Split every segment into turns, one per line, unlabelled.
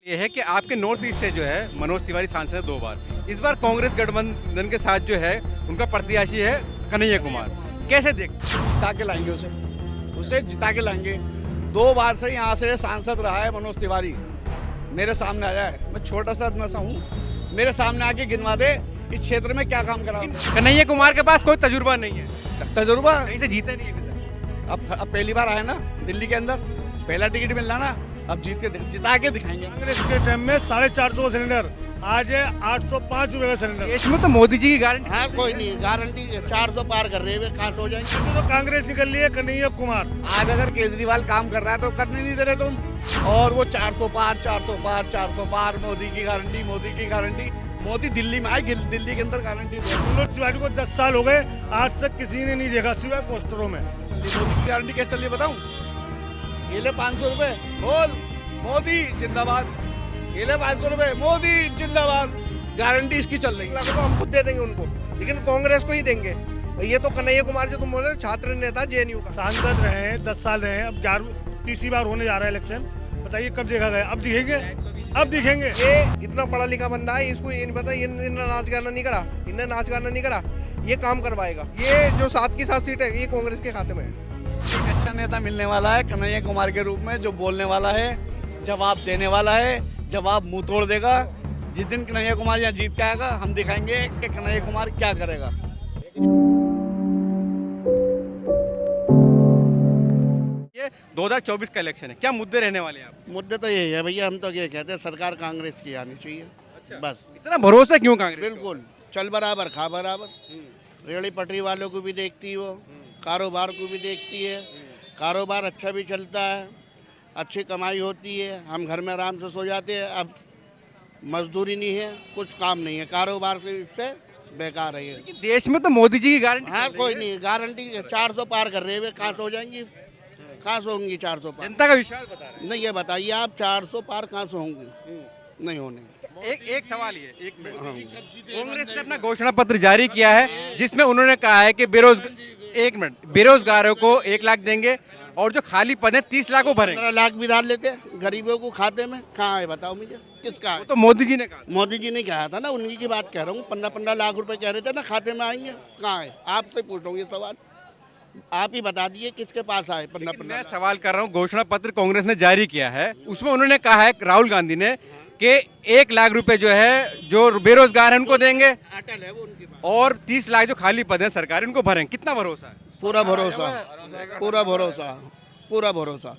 ये है कि आपके नॉर्थ ईस्ट से जो है मनोज तिवारी सांसद है 2 बार। इस बार कांग्रेस गठबंधन के साथ जो है उनका प्रत्याशी है कन्हैया कुमार। कैसे देखते हैं?
जिता के लाएंगे उसे जिता के लाएंगे। 2 बार से यहाँ से सांसद रहा है मनोज तिवारी। मेरे सामने आया है, मैं छोटा सा नशा हूँ, मेरे सामने आके गिनवा दे इस क्षेत्र में क्या काम करा।
कन्हैया कुमार के पास कोई तजुर्बा नहीं है,
तजुर्बा
कहीं से जीते नहीं है अभी तक।
अब पहली बार आया ना दिल्ली के अंदर, पहला टिकट मिलना ना, अब जिता के दिखाएंगे।
कांग्रेस के टाइम में 450 का सिलेंडर, आज है 805 रुपए का सिलेंडर।
देश में तो मोदी जी की गारंटी।
हाँ कोई नहीं, गारंटी 400 पार कर रहे हैं, कहाँ से हो जाएंगे।
तो कांग्रेस निकल रही है कन्हैया कुमार।
आज अगर केजरीवाल काम कर रहा है तो करने नहीं दे रहे तुम, और वो 400 पार 400 पार 400 पार, मोदी की गारंटी, मोदी की गारंटी। मोदी दिल्ली में आए, दिल्ली के अंदर गारंटी दे।
मनोज तिवारी को 10 साल हो गए, आज तक किसी ने नहीं देखा सिवाय पोस्टरों में।
मोदी की गारंटी कैसे चल रही है बताऊं? ये ले 500 रुपए, बोल मोदी जिंदाबाद। ये ले 500 रुपए, मोदी जिंदाबाद। गारंटी इसकी चल रही है।
तो हम खुद दे देंगे उनको, लेकिन कांग्रेस को ही देंगे। ये तो कन्हैया कुमार जो तुम बोल रहे हो, छात्र नेता जेएनयू का
सांसद रहे हैं 10 साल रहे हैं, अब 30वीं बार होने जा रहा है इलेक्शन। बताइए कब देखा गया? अब दिखेंगे, अब दिखेंगे।
ये इतना पढ़ा लिखा बंदा है, इसको ये नहीं पता इन्हें नाच गाना नहीं करा, इन्हें नाच गाना नहीं करा, ये काम करवाएगा। ये जो 7 की 7 सीट है, ये कांग्रेस के खाते में है।
एक अच्छा नेता मिलने वाला है कन्हैया कुमार के रूप में, जो बोलने वाला है, जवाब देने वाला है, जवाब मुंह तोड़ देगा। जिस दिन कन्हैया कुमार यहाँ जीत के आएगा, हम दिखाएंगे कि कन्हैया कुमार क्या करेगा।
ये 2024 का इलेक्शन है, क्या मुद्दे रहने वाले हैं आप?
मुद्दे तो यही है भैया, हम तो ये कहते हैं सरकार कांग्रेस की आनी चाहिए।
अच्छा।
बस
इतना भरोसा क्यों कांग्रेस?
बिल्कुल, चल बराबर खा बराबर। रेहड़ी पटरी वालों को भी देखती है वो, कारोबार को भी देखती है। कारोबार अच्छा भी चलता है, अच्छी कमाई होती है, हम घर में आराम से सो जाते हैं। अब मजदूरी नहीं है, कुछ काम नहीं है, कारोबार से इससे बेकार है ये।
देश में तो मोदी जी की गारंटी।
हाँ कोई नहीं, गारंटी 400 पार कर रहे हैं, कहाँ से हो जाएंगी, कहाँ से होंगी 400 पार?
जनता का विश्वास बता रहे हैं।
नहीं, ये बताइए आप 400 पार कहाँ से होंगी? नहीं होने।
एक सवाल ये, एक मिनट। कांग्रेस ने अपना घोषणा पत्र जारी किया है, जिसमें उन्होंने कहा है कि बेरोजगारों को 1 लाख देंगे और जो खाली पद है 30 लाख को भरेंगे।
15 लाख भी डाल लेते गरीबों को खाते में, कहाँ है बताओ मुझे, किसका है?
वो तो मोदी जी ने कहा।
मोदी जी ने कहा था ना, उन्हीं की बात कह रहा हूँ। 15 लाख रुपए कह रहे थे ना खाते में आएंगे, कहाँ है? आपसे पूछ रहा हूँ ये सवाल, आप ही बता दिए किसके पास आए 15
मैं
लाख।
सवाल कर रहा हूँ, घोषणा पत्र कांग्रेस ने जारी किया है, उसमें उन्होंने कहा है, राहुल गांधी ने, कि 1 लाख रुपए जो है जो बेरोजगार है उनको देंगे
अटल है वो उनकी बात।
और 30 लाख जो खाली पद है सरकारी उनको भरेंगे। कितना भरोसा है?
पूरा भरोसा, पूरा भरोसा, पूरा भरोसा।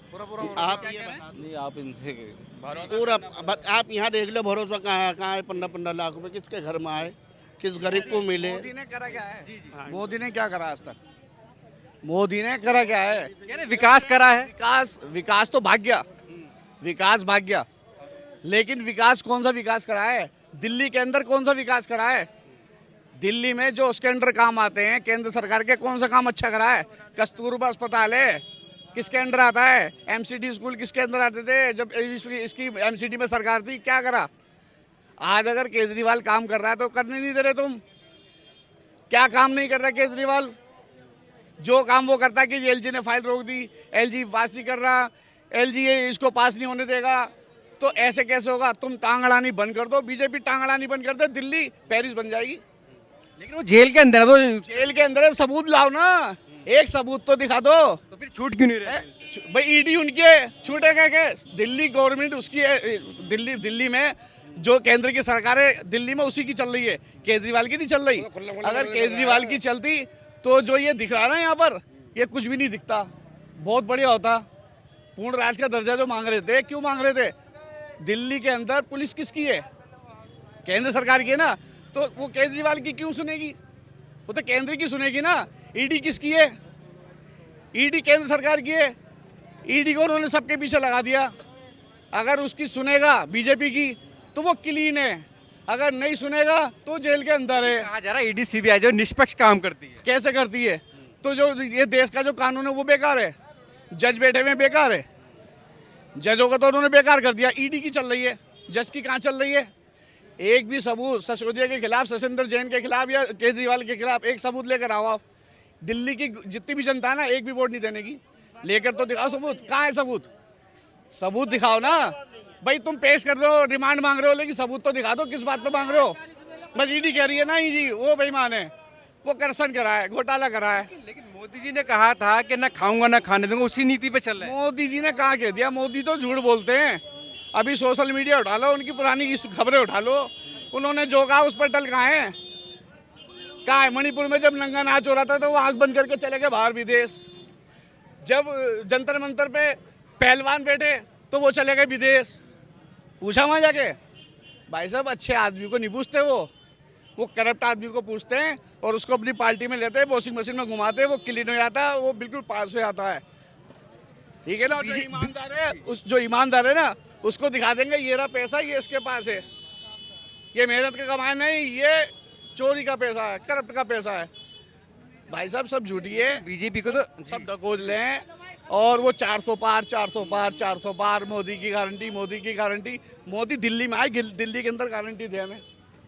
आप ये बता
नहीं, आप इनसे
पूरा, आप यहाँ देख लो भरोसा कहाँ है 15 लाख रुपए किसके घर में आए, किस गरीब को मिले?
मोदी ने करा क्या है? मोदी ने क्या करा आज तक? मोदी ने करा क्या है?
कह रहे विकास करा है।
विकास तो भाग गया, विकास भाग गया। लेकिन विकास कौन सा विकास करा है? दिल्ली के अंदर कौन सा विकास करा है? दिल्ली में जो उसके अंडर काम आते हैं केंद्र सरकार के, कौन सा काम अच्छा करा है? कस्तूरबा अस्पताल है, किसके अंडर आता है? एमसीडी स्कूल किसके अंदर आते थे जब इसकी एमसीडी में सरकार थी? क्या करा? आज अगर केजरीवाल काम कर रहा है तो करने नहीं दे रहे तुम। क्या काम नहीं कर रहा केजरीवाल? जो काम वो करता है कि एलजी ने फाइल रोक दी, एलजी पास नहीं कर रहा, एलजी इसको पास नहीं होने देगा, तो ऐसे कैसे होगा? तुम टांग अड़ानी बंद कर दो, बीजेपी टांग अड़ानी बंद कर दे, दिल्ली पेरिस बन जाएगी।
लेकिन वो जेल के अंदर है, तो
जेल के अंदर है, सबूत लाओ ना, एक सबूत तो दिखा दो।
तो फिर छूट क्यों नहीं रहे?
भाई ईडी उनकी है, छूटेगा क्या? दिल्ली गवर्नमेंट उसकी है, दिल्ली में जो केंद्र की सरकार है दिल्ली में उसी की चल रही है, केजरीवाल की नहीं चल रही। अगर केजरीवाल की चलती तो जो ये दिख रहा है ना यहाँ पर, ये कुछ भी नहीं दिखता, बहुत बढ़िया होता। पूर्ण राज का दर्जा जो मांग रहे थे, क्यों मांग रहे थे? दिल्ली के अंदर पुलिस किसकी है? केंद्र सरकार की है ना, तो वो केजरीवाल की क्यों सुनेगी? वो तो केंद्र की सुनेगी ना। ईडी किसकी है? ईडी केंद्र सरकार की है। ईडी को उन्होंने सबके पीछे लगा दिया। अगर उसकी सुनेगा बीजेपी की तो वो क्लीन है, अगर नहीं सुनेगा तो जेल के अंदर है।
कहा जा रहा है ईडी सीबीआई जो निष्पक्ष काम करती है।
कैसे करती है? तो जो ये देश का जो कानून है वो बेकार है, जज बैठे हुए बेकार है, जजों का तो उन्होंने बेकार कर दिया। ईडी की चल रही है, जज की कहाँ चल रही है? एक भी सबूत सिसोदिया के खिलाफ, शशिंदर जैन के खिलाफ या केजरीवाल के खिलाफ एक सबूत लेकर आओ आप। दिल्ली की जितनी भी जनता है ना, एक भी वोट नहीं देने की, लेकर तो दिखाओ सबूत। कहाँ है सबूत? सबूत दिखाओ ना। भाई तुम पेश कर रहे हो, रिमांड मांग रहे हो, लेकिन सबूत तो दिखा दो, किस बात पे मांग रहे हो। बस ईडी कह रही है नहीं जी वो बेईमान है, वो करप्शन करा है, घोटाला करा है।
लेकिन मोदी जी ने कहा था कि ना खाऊंगा ना खाने दूंगा, उसी नीति पे चल रहे हैं।
मोदी जी ने कहा कह दिया, मोदी तो झूठ बोलते हैं। अभी सोशल मीडिया उठा लो, उनकी पुरानी खबरें उठा लो, उन्होंने जो कहा उस पर टल कहाँ है। कहाँ है? मणिपुर में जब नंगा नाच हो रहा था तो वो आंख बंद करके चले गए बाहर विदेश। जब जंतर मंतर पे पहलवान बैठे तो वो चले गए विदेश। पूछा वहाँ जाके? भाई साहब अच्छे आदमी को नहीं पूछते, वो करप्ट आदमी को पूछते हैं और उसको अपनी पार्टी में लेते हैं, वॉशिंग मशीन में घुमाते हैं, वो क्लीन हो जाता है, वो बिल्कुल पास हो जाता है। ठीक है ना? जो ईमानदार है, जो ईमानदार है ना, उसको दिखा देंगे ये रहा पैसा, ये इसके पास है, ये मेहनत का कमाया नहीं, ये चोरी का पैसा है, करप्ट का पैसा है। भाई साहब सब झूठी है।
बीजेपी को तो
सब दकोज लें और वो 400 पार 400 पार 400 पार, मोदी की गारंटी, मोदी की गारंटी। मोदी दिल्ली में आए, दिल्ली के अंदर गारंटी दे हमें,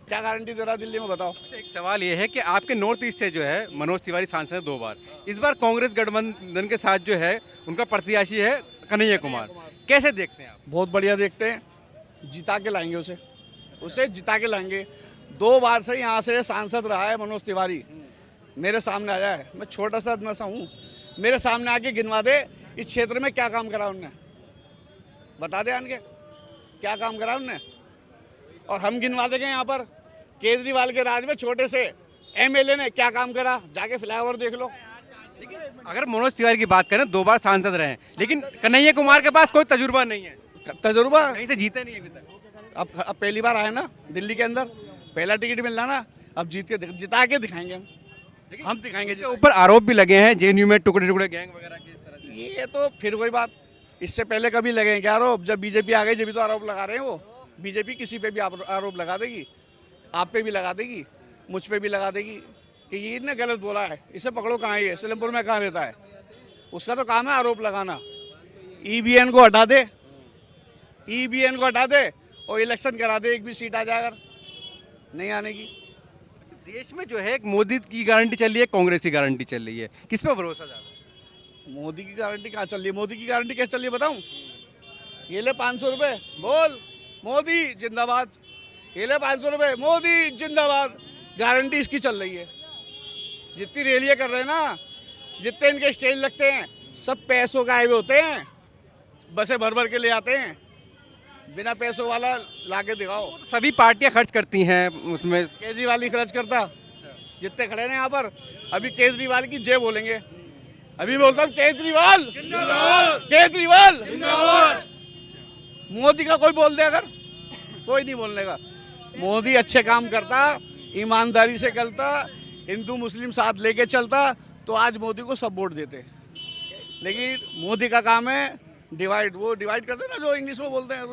क्या गारंटी दे रहा दिल्ली में बताओ।
एक सवाल ये है कि आपके नॉर्थ ईस्ट से जो है मनोज तिवारी सांसद है 2 बार, इस बार कांग्रेस गठबंधन के साथ जो है उनका प्रत्याशी है कन्हैया कुमार, कैसे देखते हैं आप?
बहुत बढ़िया देखते हैं, जिता के लाएंगे उसे जिता के लाएंगे। 2 बार से यहाँ से सांसद रहा है मनोज तिवारी, मेरे सामने आया है, मैं छोटा सा नशा हूँ, मेरे सामने आके गिनवा दे इस क्षेत्र में क्या काम करा उनने, बता दे आनके क्या काम करा उनने। और हम गिनवा देंगे यहाँ पर केजरीवाल के राज में छोटे से एमएलए ने क्या काम करा, जाके फ्लाईओवर देख लो।
अगर मनोज तिवारी की बात करें 2 बार सांसद रहे हैं, लेकिन कन्हैया कुमार के पास कोई तजुर्बा नहीं है,
तजुर्बा
कहीं से जीते नहीं अभी तक।
अब पहली बार आए ना दिल्ली के अंदर, पहला टिकट मिलना ना, अब जिता के दिखाएंगे हम दिखाएंगे।
इसके ऊपर आरोप भी लगे हैं जेएनयू में टुकड़े टुकड़े गैंग वगैरह के इस तरह से।
ये तो फिर वही बात, इससे पहले कभी लगे हैं क्या आरोप? जब बीजेपी आ गई जब भी तो आरोप लगा रहे हैं वो। बीजेपी किसी पे भी आरोप लगा देगी, आप पे भी लगा देगी, मुझ पे भी लगा देगी कि ये ने गलत बोला है, इसे पकड़ो। कहाँ है ये? सिलमपुर में कहाँ रहता है? उसका तो काम है आरोप लगाना। ईवीएम को हटा दे, ईवीएम को हटा दे और इलेक्शन करा दे, एक भी सीट आ जाए अगर नहीं आने की।
देश में जो है एक मोदी की गारंटी चल रही है, कांग्रेस की गारंटी चल रही है, किस पे भरोसा ज्यादा?
मोदी की गारंटी कहाँ चल रही है? मोदी की गारंटी कैसे चल रही है बताऊं? ये ले 500 रुपये, बोल मोदी जिंदाबाद, ये ले 500 रुपये, मोदी जिंदाबाद। गारंटी इसकी चल रही है। जितनी रैलियाँ कर रहे हैं ना, जितने इनके स्टेज लगते हैं, सब पैसों का आए हुए होते हैं, बसें भर भर के ले आते हैं, बिना पैसों वाला लाके दिखाओ।
सभी पार्टियां खर्च करती हैं उसमें।
केजरीवाल ही खर्च करता, जितने खड़े हैं यहाँ पर। अभी केजरीवाल की जय बोलेंगे, अभी बोलता हूँ केजरीवाल केजरीवाल। मोदी का कोई बोल दे अगर, कोई नहीं बोलने का। मोदी अच्छे काम करता, ईमानदारी से करता, हिंदू मुस्लिम साथ लेके चलता तो आज मोदी को सब वोट देते। लेकिन मोदी का काम है डिवाइड, वो डिवाइड करते ना जो इंग्लिश में बोलते हैं,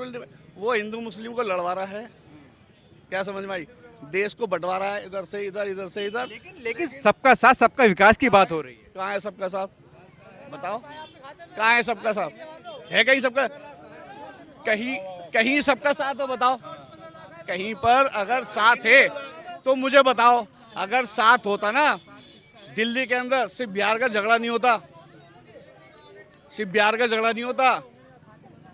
वो हिंदू मुस्लिम को लड़वा रहा है। क्या समझ में आई? देश को बंटवा रहा है, इधर से इधर, इधर से इधर।
लेकिन सबका साथ सबका विकास की बात हो रही है।
कहाँ है सबका साथ बताओ? कहाँ है सबका साथ? है कहीं सबका? कहीं सबका साथ हो बताओ? कहीं पर अगर साथ है तो मुझे बताओ। अगर साथ होता ना, दिल्ली के अंदर सिर्फ बिहार का झगड़ा नहीं होता, सिर्फ बिहार का झगड़ा नहीं होता,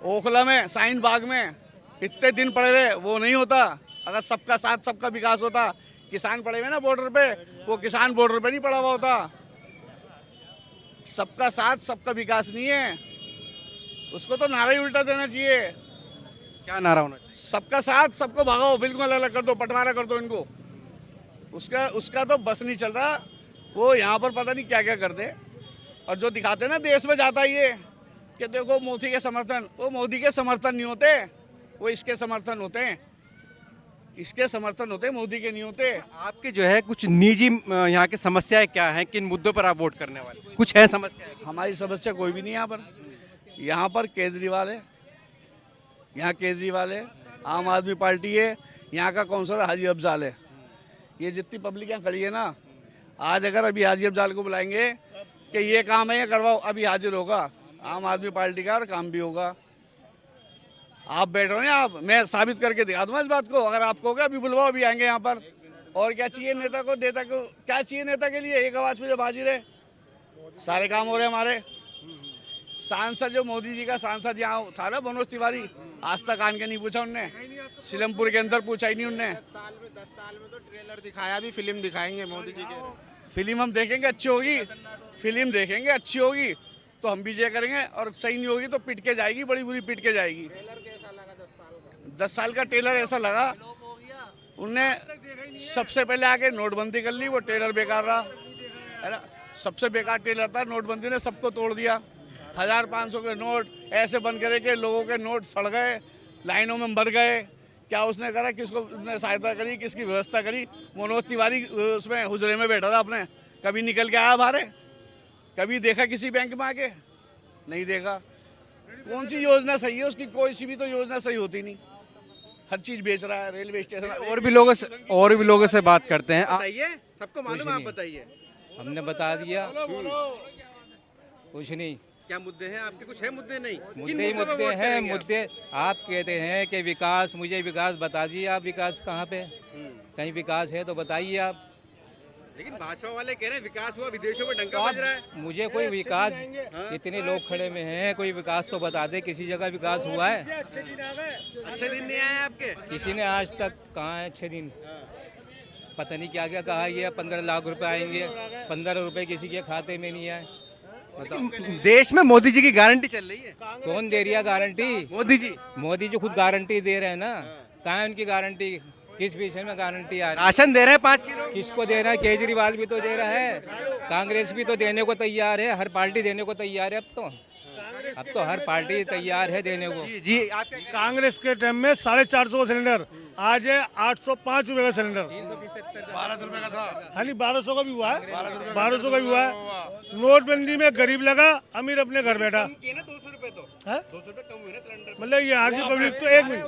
ओखला में, शाहीन बाग में इतने दिन पड़े रहे, वो नहीं होता। अगर सबका साथ सबका विकास होता, किसान पड़े हुए ना बॉर्डर पे, वो किसान बॉर्डर पे नहीं पड़ा हुआ होता। सबका साथ सबका विकास नहीं है, उसको तो नारा ही उल्टा देना चाहिए।
क्या नारा होना चाहिए?
सबका साथ सबको भगाओ, बिल्कुल अलग कर दो, बंटवारा कर दो इनको। उसका तो बस नहीं चल रहा। वो यहाँ पर पता नहीं क्या क्या करते, और जो दिखाते ना देश में जाता ये कि देखो मोदी के समर्थन, वो मोदी के समर्थन नहीं होते, वो इसके समर्थन होते हैं, इसके समर्थन होते हैं, मोदी के नहीं होते।
आपके जो है कुछ निजी यहाँ की समस्याएं क्या हैं, किन मुद्दों पर आप वोट करने वाले? कुछ है समस्याएं?
हमारी समस्या कोई भी नहीं है यहाँ पर केजरीवाल है, यहाँ केजरीवाल है, आम आदमी पार्टी है, यहाँ का काउंसलर हाजी अफजाल है। ये जितनी पब्लिक यहाँ खड़ी है ना, आज अगर अभी हाजी अफजाल को बुलाएंगे कि ये काम है ये करवाओ, अभी हाजिर होगा आम आदमी पार्टी का और काम भी होगा। आप बैठ रहे हैं, आप मैं साबित करके दिखा दूंगा इस बात को। अगर आपको होगा अभी बुलवाओ, अभी आएंगे यहाँ पर। और क्या चाहिए नेता को? नेता को क्या चाहिए? नेता के लिए एक आवाज़ पे जब हाजिर है, सारे काम हो रहे हैं हमारे, सांसद जो मोदी जी का सांसद यहाँ था ना मनोज तिवारी, आज तक आन के नहीं पूछा उनने, सीलमपुर के अंदर पूछा ही नहीं उनने।
10 साल में तो ट्रेलर दिखाया, भी फिल्म दिखाएंगे मोदी जी के।
फिल्म हम देखेंगे अच्छी होगी, फिल्म देखेंगे अच्छी होगी तो हम भी जय करेंगे, और सही नहीं होगी तो पिट के जाएगी, बड़ी बुरी पिट के जाएगी। 10 साल का ट्रेलर ऐसा लगा, उनने सबसे पहले आके नोटबंदी कर ली, वो ट्रेलर बेकार रहा है ना। सबसे बेकार ट्रेलर था, नोटबंदी ने सबको तोड़ दिया। 1500 के नोट ऐसे बंद करे कि लोगों के नोट सड़ गए, लाइनों में मर गए। क्या उसने करा, किसको उसने सहायता करी, किसकी व्यवस्था करी? मनोज तिवारी उसमें हुजरे में बैठा था अपने, कभी निकल के आया बाहर? कभी देखा किसी बैंक में आके? नहीं देखा। कौन सी योजना सही है उसकी? कोई सी भी तो योजना सही होती नहीं, हर चीज बेच रहा है। रेलवे स्टेशन
और भी लोगों से बात करते हैं। बताइए, सबको मालूम है, आप बताइए।
हमने बता दिया, कुछ नहीं।
क्या मुद्दे हैं आपके? कुछ है मुद्दे? नहीं,
मुद्दे ही मुद्दे हैं। मुद्दे आप कहते हैं कि विकास, मुझे विकास बता दीजिए आप, विकास कहाँ पे? कहीं विकास है तो बताइए आप।
लेकिन भाजपा वाले कह रहे हैं विकास हुआ, विदेशों में डंका बज रहा है।
मुझे कोई विकास, इतने लोग खड़े में हैं, कोई विकास तो बता दे, किसी जगह विकास हुआ है?
अच्छे दिन नहीं आए आपके?
किसी ने आज तक कहाँ है 6 दिन? पता नहीं क्या क्या कहा, ये 15 लाख रुपए आएंगे, 15 रुपए किसी के खाते में नहीं आए। बताओ।
देश में मोदी जी की गारंटी चल रही है।
कौन दे रही है गारंटी?
मोदी जी।
मोदी जी खुद गारंटी दे रहे हैं ना। कहाँ है उनकी गारंटी? किस विषय में गारंटी आ रही है?
राशन दे रहे हैं 5 किलो।
किसको दे रहा है? केजरीवाल भी तो दे रहा है, कांग्रेस भी तो देने को तैयार है, हर पार्टी देने को तैयार है। अब तो हर पार्टी तैयार है देने को।
जी आप
कांग्रेस के टाइम में 450 का सिलेंडर, आज है 805 रुपए का सिलेंडर।
12 रुपए का था।
हाँ नहीं, 1200 का भी हुआ है, 1200 का भी हुआ है। नोटबंदी में गरीब लगा, अमीर अपने घर बैठा।
200 रुपए तो
है?
200 रुपए कम हुए ना सिलेंडर।
मतलब यहाँ की पब्लिक तो एक मिनट,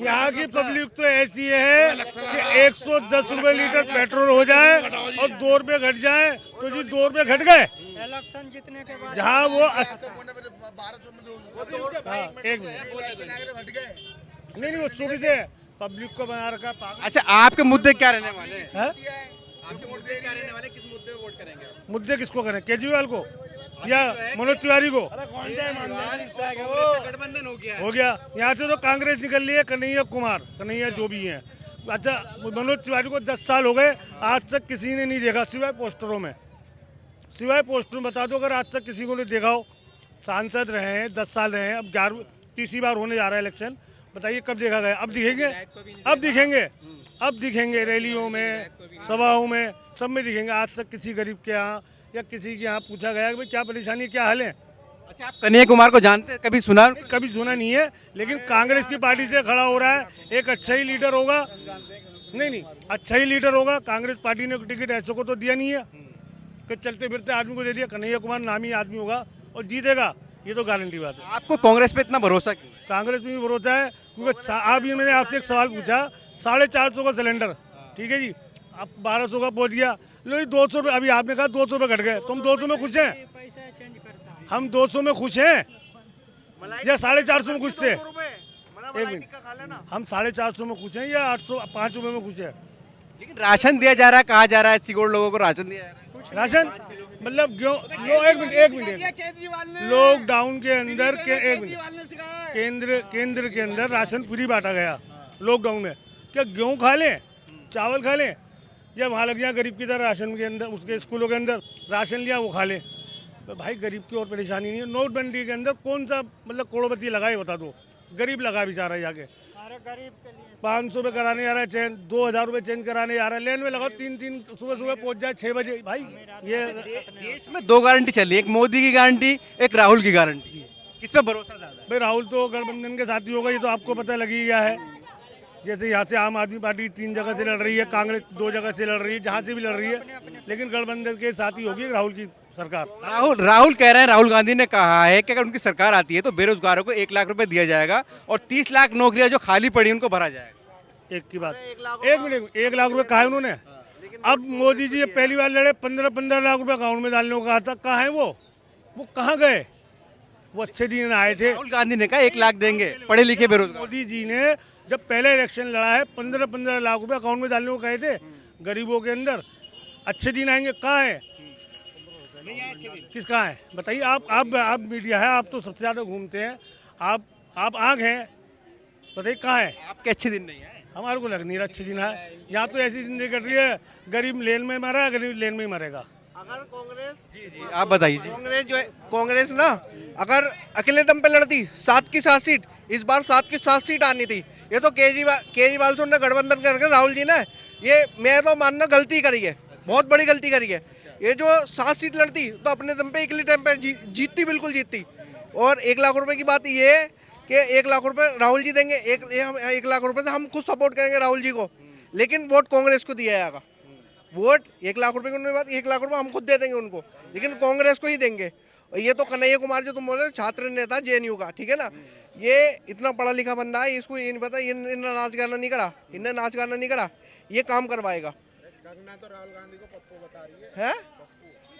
यहाँ की पब्लिक तो ऐसी है कि 110 रुपए लीटर पेट्रोल हो जाए और 2 रुपए घट जाए तो जी 2 रुपए घट गए।
इलेक्शन जीतने के बाद
जहाँ वो एक मिनट, नहीं वो चोरी से पब्लिक को बना रखा पागल।
अच्छा, आपके मुद्दे क्या रहने वाले हैं?
है?
आपके मुद्दे क्या रहने वाले? किस मुद्दे पे वोट करेंगे आप?
मुद्दे किसको करें, केजरीवाल को या मनोज तिवारी को?
गठबंधन हो गया है।
हो गया। यहाँ से तो कांग्रेस निकल रही है, कन्हैया कुमार, कन्हैया जो भी हैं। अच्छा, मनोज तिवारी को 10 साल हो गए, आज तक किसी ने नहीं देखा सिवाय पोस्टरों में। सिवाय पोस्टर में बता दो, अगर आज तक किसी को नहीं देखा हो। सांसद रहे हैं, 10 साल रहे हैं, अब 11वीं बार होने जा रहा है इलेक्शन। बताइए कब देखा गया? अब दिखेंगे, अब दिखेंगे, अब दिखेंगे रैलियों में, सभाओं में, सब में दिखेंगे। आज तक किसी गरीब के यहाँ या किसी के यहाँ पूछा गया कि भाई क्या परेशानी, क्या हाल है?
अच्छा, आप कन्हैया कुमार को जानते हैं? कभी सुना?
कभी सुना नहीं है, लेकिन कांग्रेस की पार्टी से खड़ा हो रहा है, एक अच्छा ही लीडर होगा। नहीं, अच्छा ही लीडर होगा। कांग्रेस पार्टी ने टिकट ऐसे को तो दिया नहीं है कि चलते फिरते आदमी को दे दिया। कन्हैया कुमार नामी आदमी होगा और जीतेगा, ये तो गारंटी बात है।
आपको कांग्रेस पे इतना भरोसा क्यों?
कांग्रेस में भी भरोसा है क्योंकि अभी मैंने आपसे एक सवाल पूछा, 450 का सिलेंडर, ठीक है जी, अब 1200 का पहुंच गया। लो 200 रुपये, अभी आपने कहा 200 रुपये घट गए, तुम 200 में खुश हैं?
पैसा चेंज करता है।
हम 200 में खुश हैं या 450 में खुश थे? एक मिनट, हम 450 में खुश हैं या 805 रुपये में खुश है?
लेकिन राशन दिया जा रहा है, कहा जा रहा है सिगोड़ लोगों को राशन दिया जा रहा है।
राशन मतलब क्यों? एक मिनट, लॉकडाउन के अंदर एक मिनट, केंद्र के अंदर राशन फ्री बांटा गया लॉकडाउन में। क्या गेहूँ खा लें, चावल खा लें, या वहाँ लग जाए गरीब की तरह राशन के अंदर, उसके स्कूलों के अंदर राशन लिया वो खा लें? तो भाई गरीब की और परेशानी नहीं है। नोटबंदी के अंदर कौन सा मतलब करोड़पति लगाए बता दो? गरीब लगा बेचारा जाके।
अरे गरीब के लिए
500 रुपये कराने जा रहा है चेंज, 2000 रुपये चेंज कराने जा रहा है, लेन में लगाओ 3 सुबह पहुंच जाए 6 बजे। भाई ये
देश में 2 गारंटी चल रही है, एक मोदी की गारंटी, एक राहुल की गारंटी। किस पे भरोसा ज्यादा है?
भाई राहुल तो गठबंधन के साथी होगा, ये तो आपको पता लग ही गया है। जैसे यहाँ से आम आदमी पार्टी 3 जगह से लड़ रही है, कांग्रेस 2 जगह से लड़ रही है, जहाँ से भी लड़ रही है, लेकिन गठबंधन के साथी होगी राहुल की सरकार।
राहुल कह रहे हैं, राहुल गांधी ने कहा है कि अगर उनकी सरकार आती है तो बेरोजगारों को 1 लाख रुपए दिया जाएगा और 30 लाख नौकरियां जो खाली पड़ी उनको भरा जाएगा।
एक की बात, एक मिनट, 1 लाख रुपए कहा है उन्होंने? अब मोदी जी पहली बार लड़े, 15 लाख रुपए अकाउंट में डालने को कहा था, कहाँ है वो कहाँ गए? वो अच्छे दिन आए थे।
राहुल गांधी ने कहा 1 लाख देंगे पढ़े लिखे बेरोजगार।
मोदी जी ने जब पहले इलेक्शन लड़ा है 15 लाख रुपए अकाउंट में डालने को कहे थे गरीबों के अंदर। अच्छे दिन आएंगे, कहाँ है? किसका है बताइए। आप मीडिया है, आप तो सबसे ज़्यादा घूमते हैं, आप आग हैं, बताइए कहाँ है।
आपके अच्छे दिन नहीं है।
हमारे को लग नहीं रहा अच्छी दिन है। यहाँ तो ऐसी जिंदगी कट रही है, गरीब लेन में मरा, गरीब लेन में ही मरेगा।
अगर कांग्रेस
जी आप बताइए जी।
कांग्रेस जो है, कांग्रेस ना अगर अकेले दम पे लड़ती 7 की 7 सीट, इस बार 7 की 7 सीट आनी थी। ये तो केजरीवाल से उन्होंने गठबंधन करके राहुल जी ने ये मैं तो मानना गलती करी है, बहुत बड़ी गलती करी है। ये जो 7 सीट लड़ती तो अपने दम पे अकेले टाइम पे जीतती, बिल्कुल जीतती। और 1 लाख रुपए की बात ये है कि 1 लाख रुपए राहुल जी देंगे, 1 लाख रुपए से हम खुद सपोर्ट करेंगे राहुल जी को, लेकिन वोट कांग्रेस को दिया जाएगा। वोट 1 लाख रुपए की बात, 1 लाख रुपए हम खुद दे देंगे उनको, लेकिन कांग्रेस को ही देंगे। और ये तो कन्हैया कुमार जो तुम बोल रहे हो, छात्र नेता जेएनयू का, ठीक है ना, ये इतना पढ़ा लिखा बंदा है, इसको ये नहीं पता, इन्हें नाच गाना नहीं करा, इन्हें नाच गाना नहीं करा, ये काम करवाएगा।
तो राहुल गांधी को पप्पू बता रही
है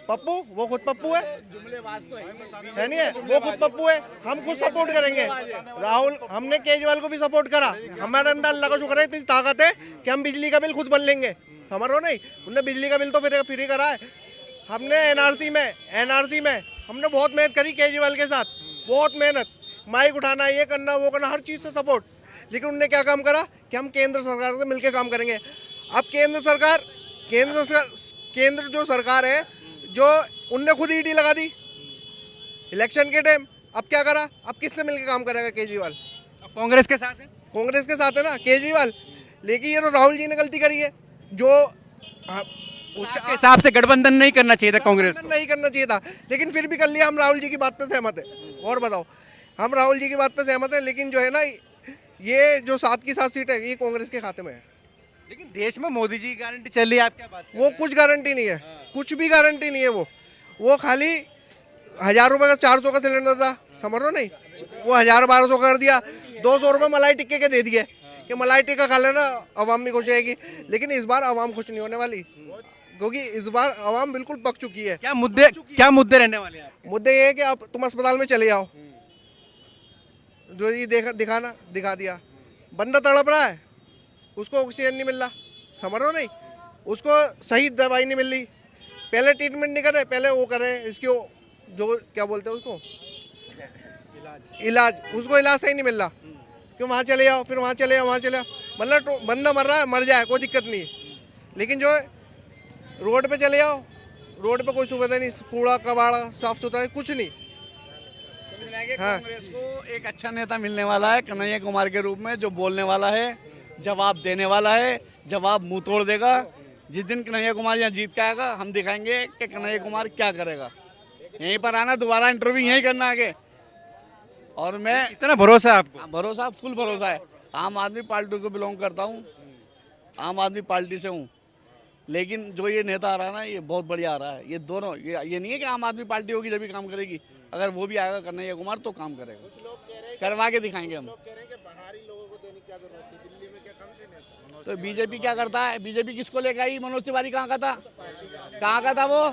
पप्पू, वो खुद पप्पू है, है नहीं है, वो खुद पप्पू है। हम खुद सपोर्ट करेंगे राहुल, हमने केजरीवाल को भी सपोर्ट करा। हमारे अंदर अल्लाह का शुक्र है इतनी ताकत है कि हम बिजली का बिल खुद भर लेंगे, समझ रहे हो नहीं। उनने बिजली का बिल तो फ्री करा है। हमने एनआरसी में हमने बहुत मेहनत करी केजरीवाल के साथ, बहुत मेहनत, माइक उठाना, ये करना, वो करना, हर चीज़ से सपोर्ट। लेकिन उनने क्या काम करा कि हम केंद्र सरकार से मिलकर काम करेंगे। अब केंद्र जो सरकार है, जो उनने खुद ईडी लगा दी इलेक्शन के टाइम। अब क्या करा, अब किससे मिलकर काम करेगा केजरीवाल?
अब कांग्रेस के साथ है।
कांग्रेस के साथ है ना केजरीवाल। लेकिन ये तो राहुल जी ने गलती करी है, जो
उसके हिसाब से गठबंधन नहीं करना चाहिए था कांग्रेस को।
नहीं करना चाहिए था, लेकिन फिर भी कर लिया। हम राहुल जी की बात पे सहमत है। और बताओ, हम राहुल जी की बात पे सहमत है, लेकिन जो है ना, ये जो 7 की 7 सीट है, ये कांग्रेस के खाते में है।
लेकिन देश में मोदी जी की गारंटी चल रही है, आप क्या बात कर रहे
वो कुछ गारंटी नहीं है, कुछ भी गारंटी नहीं है। वो खाली 1000 रुपये का 400 का सिलेंडर था, समझ लो नहीं, वो 1000-1200 कर दिया, 200 रुपये मलाई टिक्के के दे दिए कि मलाई टिक्का खा लेना, आवाम भी खुश रहेगी। लेकिन इस बार आवाम खुश नहीं होने वाली, क्योंकि इस बार आवाम बिल्कुल पक चुकी है।
क्या मुद्दे रहने वाले हैं?
मुद्दे ये है कि आप तुम अस्पताल में चले जाओ, जो ये दिखा दिया, बंदा तड़प रहा है, उसको ऑक्सीजन नहीं मिल रहा, समझ रहे हो नहीं, उसको सही दवाई नहीं मिल रही। पहले ट्रीटमेंट नहीं करे, पहले वो करे इसकी जो क्या बोलते हैं उसको, इलाज, उसको इलाज सही नहीं मिल रहा कि वहाँ चले जाओ, फिर वहाँ चले जाओ, मतलब तो बंदा मर रहा है, मर जाए, कोई दिक्कत नहीं है। लेकिन जो है रोड पे चले जाओ, रोड पे कोई सुविधा नहीं, कूड़ा कबाड़ा साफ सुथरा कुछ नहीं। हाँ,
कांग्रेस को एक अच्छा नेता मिलने वाला है कन्हैया कुमार के रूप में, जो बोलने वाला है, जवाब देने वाला है, जवाब मुंह तोड़ देगा। जिस दिन कन्हैया कुमार यहाँ जीत के आएगा, हम दिखाएंगे कि कन्हैया कुमार क्या करेगा। यहीं पर आना, दोबारा इंटरव्यू यहीं करना आगे। और मैं
इतना भरोसा है आपको?
भरोसा, फुल भरोसा है। आम आदमी पार्टी को बिलोंग करता हूँ, आम आदमी पार्टी से हूँ, लेकिन जो ये नेता आ रहा है ना, ये बहुत बढ़िया आ रहा है। ये दोनों, ये नहीं है कि आम आदमी पार्टी होगी जब भी काम करेगी, अगर वो भी आएगा कन्हैया कुमार तो काम करेगा, करवा के दिखाएंगे हम। तो बीजेपी क्या करता है? बीजेपी किसको लेकर आई? मनोज तिवारी कहाँ का था? कहाँ का था वो?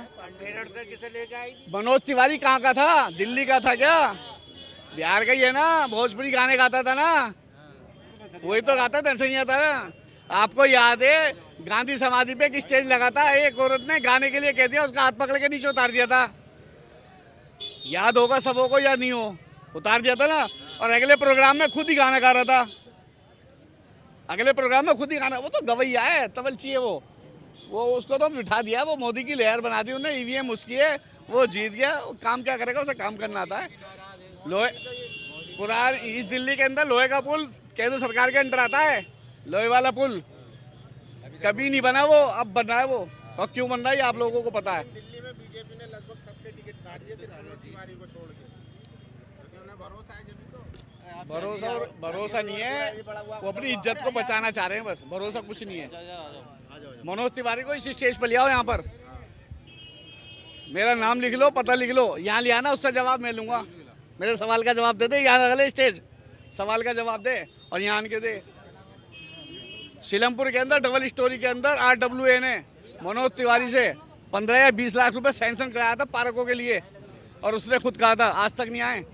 मनोज तिवारी कहाँ का था? दिल्ली का था क्या? बिहार का ही है ना, भोजपुरी गाने गाता था ना, वही तो गाता था, सही था ना। आपको याद है गांधी समाधि पे एक स्टेज लगा था, एक औरत ने गाने के लिए कह दिया, उसका हाथ पकड़ के नीचे उतार दिया था। याद होगा सबों को या नहीं हो, उतार दिया था ना। और अगले प्रोग्राम में खुद ही गाना गा रहा था, अगले प्रोग्राम में खुद ही गाना। वो तो गवैया है, तवलची है वो उसको तो बिठा दिया, वो मोदी की लहर बना दी उन्हें, ईवीएम उसकी है, वो जीत गया। वो काम क्या करेगा? उसे काम करना आता है। लोहे पुरान ईस्ट दिल्ली के अंदर लोहे का पुल केंद्र सरकार के अंडर आता है, लोहे वाला पुल कभी नहीं बना, वो अब बन रहा है। वो और क्यों बन रहा है ये आप लोगों को पता है।
दिल्ली में बीजेपी ने लगभग सबके टिकट काट दिए, सिर्फ मनोज तिवारी को छोड़ के, क्योंकि उन्हें भरोसा है। जब तो
भरोसा नहीं है, वो अपनी इज्जत को बचाना चाह रहे हैं, बस। भरोसा कुछ नहीं है। मनोज तिवारी को इस स्टेज पर ले आओ, यहाँ पर मेरा नाम लिख लो, पता लिख लो, यहाँ ले आना, उससे जवाब मैं लूंगा। मेरे सवाल का जवाब दे दे, यहाँ अगले स्टेज सवाल का जवाब दे और यहाँ आन के दे। सीलमपुर के अंदर डबल स्टोरी के अंदर RWA ने मनोज तिवारी से 15 या 20 लाख रुपए सैंक्शन कराया था पार्कों के लिए, और उसने खुद कहा था आज तक नहीं आए,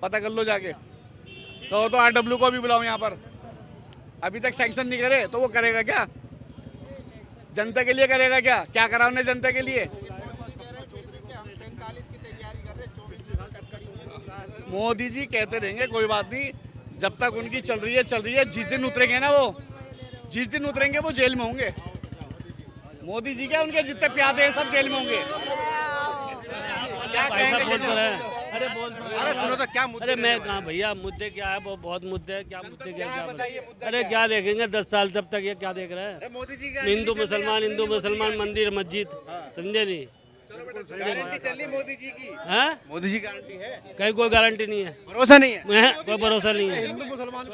पता कर लो जाके। तो RW को भी बुलाओ यहाँ पर, अभी तक सैंक्शन नहीं करे तो वो करेगा क्या? जनता के लिए करेगा क्या? क्या करा उन्हें जनता के लिए? मोदी जी कहते रहेंगे, कोई बात नहीं, जब तक उनकी चल रही है। जिस दिन उतरेंगे ना जिस दिन उतरेंगे वो जेल में होंगे। मोदी जी क्या, उनके जितने प्यादे हैं सब जेल में होंगे।
क्या कहेंगे? अरे सुनो तो क्या मुद्दे?
अरे मैं कहाँ भैया, मुद्दे क्या है, वो बहुत मुद्दे हैं। क्या मुद्दे क्या अरे क्या देखेंगे 10 साल तब तक, ये क्या देख रहे हैं?
मोदी जी
हिंदू मुसलमान मंदिर मस्जिद, समझे नहीं?
गारंटी चल रही मोदी जी की?
हैं?
मोदी जी गारंटी है?
कहीं कोई गारंटी नहीं है,
भरोसा नहीं है?
कोई भरोसा नहीं है।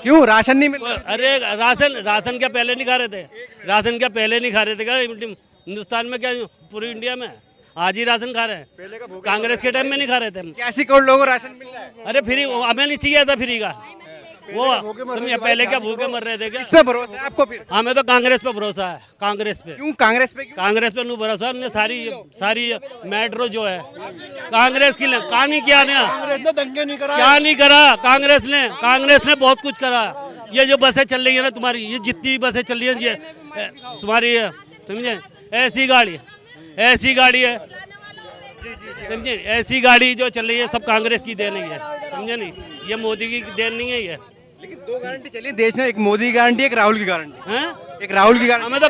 क्यों? राशन नहीं मिल रहा?
अरे राशन क्या पहले नहीं खा रहे थे? राशन क्या पहले नहीं खा रहे थे क्या हिंदुस्तान में? क्या पूरी इंडिया में आज ही राशन खा रहे हैं? कांग्रेस के टाइम में नहीं खा रहे थे हम।
81 करोड़ लोगों को राशन मिल रहा है।
अरे फ्री हमें नहीं चाहिए था फ्री का, वो समझे? पहले क्या भूखे मर रहे थे क्या?
किस पे भरोसा है आपको फिर?
हमें तो कांग्रेस पे भरोसा है, कांग्रेस पे।
क्यों कांग्रेस पे? क्यों?
कांग्रेस पे नहीं भरोसा, हमने सारी मेट्रो जो है कांग्रेस की कहा नहीं किया ना, क्या नहीं करा कांग्रेस ने बहुत कुछ करा। ये जो बसें चल रही है ना तुम्हारी, ये जितनी भी बसें चल रही है ये तुम्हारी, समझे? ऐसी गाड़ी है, समझे? ऐसी गाड़ी जो चल रही है सब कांग्रेस की देन है, समझे नहीं? ये मोदी की देन नहीं है ये।
लेकिन 2 गारंटी चली है देश में, एक मोदी की गारंटी, एक राहुल की गारंटी।
हैं?
एक राहुल की गारंटी।
हमें तो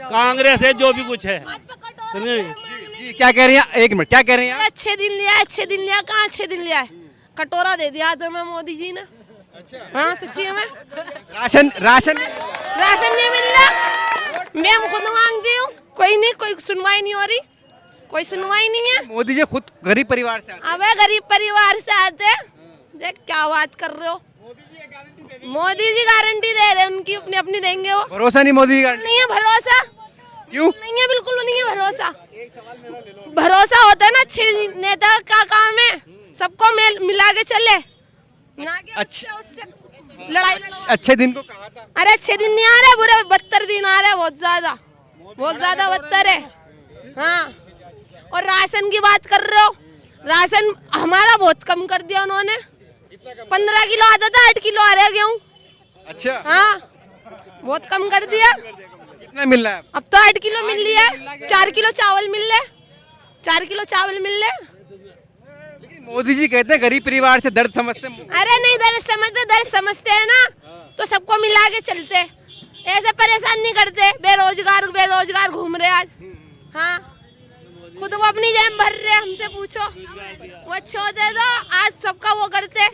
कांग्रेस है जो भी कुछ है, समझे नहीं?
जी क्या कह रही हैं? एक मिनट, क्या कह रही हैं?
अच्छे दिन लिया, कहाँ अच्छे दिन लिया है? कटोरा दे दिया था मैं मोदी जी ने। हाँ सच्ची है। मैं
राशन
नहीं मिल रहा, मैं खुद मांगती हूँ, कोई सुनवाई नहीं हो रही, कोई सुनवाई नहीं है।
मोदी जी खुद गरीब परिवार से आते हैं।
अबे गरीब परिवार से आते हैं, देख क्या बात कर रहे हो? मोदी जी गारंटी दे रहे हैं, उनकी अपनी देंगे वो।
भरोसा नहीं मोदी की गारंटी?
नहीं है भरोसा।
क्यों
नहीं है? बिल्कुल नहीं है भरोसा। भरोसा होता है ना अच्छे नेता का काम है, सबको मिला के चले, ना कि उससे लड़ाई।
अच्छे दिन को कहा था।
अरे अच्छे दिन नहीं आ रहे, बुरे 72 दिन आ रहे हैं, बहुत ज्यादा बदतर है। हाँ, और राशन की बात कर रहे हो, राशन हमारा बहुत कम कर दिया उन्होंने। 15 किलो आता था, 8 किलो आ रहा है गेहूँ।
अच्छा,
हाँ, बहुत कम कर दिया।
कितना मिल रहा है?
अब तो 8 किलो मिल रही है, 4 किलो चावल मिल रहे, 4 किलो चावल मिल रहे।
मोदी जी कहते हैं गरीब परिवार से दर्द समझते हैं।
अरे नहीं, दर्द समझते हैं ना, तो सबको मिला के चलते, ऐसे परेशान नहीं करते। बेरोजगार घूम रहे आज। हाँ, खुद वो अपनी जेब भर रहे, हमसे पूछो। वो अच्छे होते तो आज सबका वो करते,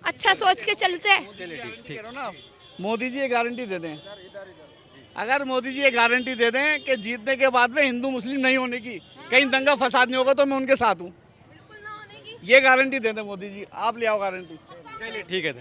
अच्छा सोच के चलते।
मोदी जी ये गारंटी दे दें, अगर मोदी जी ये गारंटी दे दें कि जीतने के बाद में हिंदू मुस्लिम नहीं होने की, कहीं दंगा फसाद नहीं होगा, तो मैं उनके साथ हूँ। ये गारंटी दे दें मोदी जी, आप ले आओ गारंटी।
चलिए ठीक है।